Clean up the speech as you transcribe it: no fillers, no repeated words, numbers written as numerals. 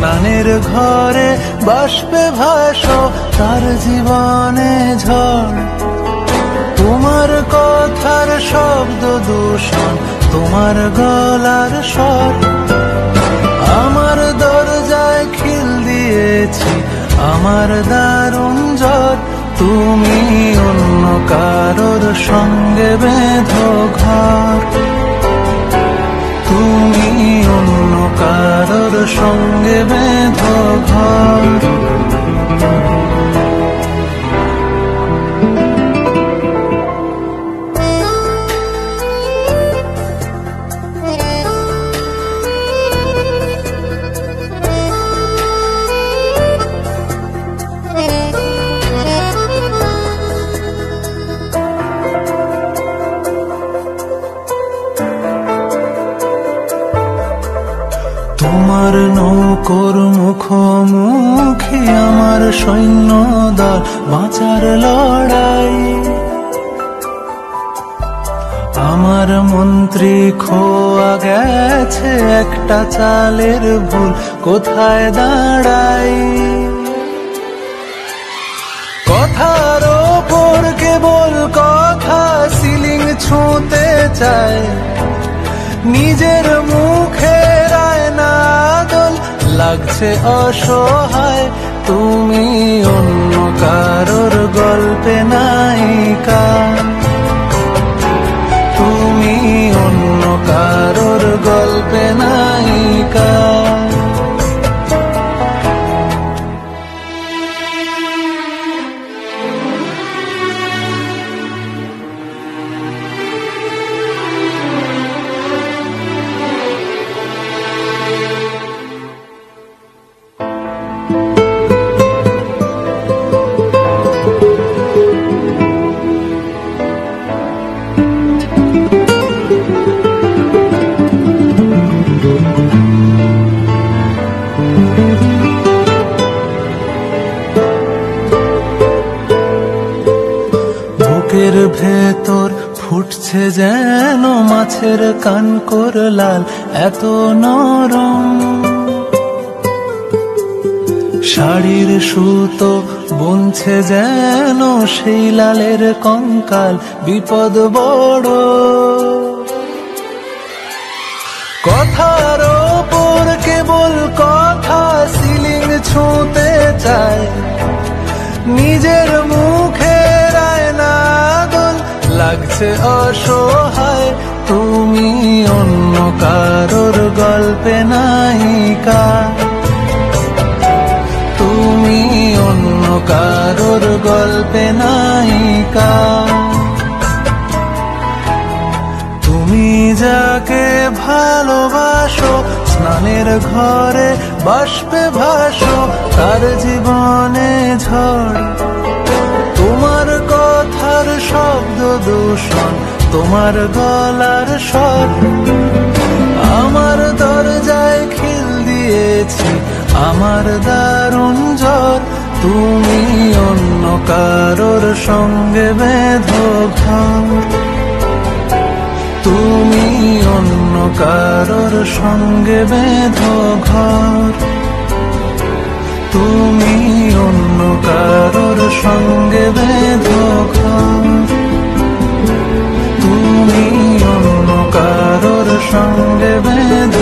স্নানের ঘরে বাষ্পে ভাসো তার জীবনে ঝড়। তোমার কথার শব্দ দূষণ, তোমার গলার স্বর। আমার দরজায় খিল দিয়েছি আমার দারুণ জ্বর। তুমি অন্য কারোর সঙ্গে বেঁধো ঘর, তুমি অন্য কারোর সঙ্গে বেঁধো ঘর। তোমার নৌকোর মুখোমুখি আমার সৈন্যদল, বাঁচার লড়াই। আমার মন্ত্রী খোয়া গেছে একটা চালের ভুল, কোথায় দাঁড়াই। কথার ওপর কেবল কথা, সিলিং ছুঁতে চায় নিজের মুখে লাগছে অসহায়। তুমি অন্য কারোর গল্পে নায়িকা, তুমি অন্য কারোর গল্পে নায়িকা। বুকের ভেতর ফুটছে যেন মাছের কানকোর লাল, এত নরম। শাড়ির সুতো বুনছে যেন সেই লালের কঙ্কাল, বিপদ বড়। কথার ওপর কেবল কথা, সিলিং ছুঁতে চায় নিজের মুখে লাগছে অসহায়। তুমি অন্য কারোর গল্পে নায়িকা, তুমি অন্য কারোর গল্পে নায়িকা। তুমি যাকে ভালোবাসো স্নানের ঘরে বাষ্পে ভাসো তার জীবনে ঝড়। তোমার কথার শব্দ দূষণ, তোমার গলার স্বর। আমার দরজায় খিল দিয়েছি আমার দারুণ জ্বর। তুমি অন্য কারোর সঙ্গে বেঁধো ঘর, তুমি অন্য কারোর সঙ্গে বেঁধো ঘর। তুমি অন্য কারোর সঙ্গে বেঁধো ঘর, তুমি অন্য কারোর সঙ্গে বেঁধো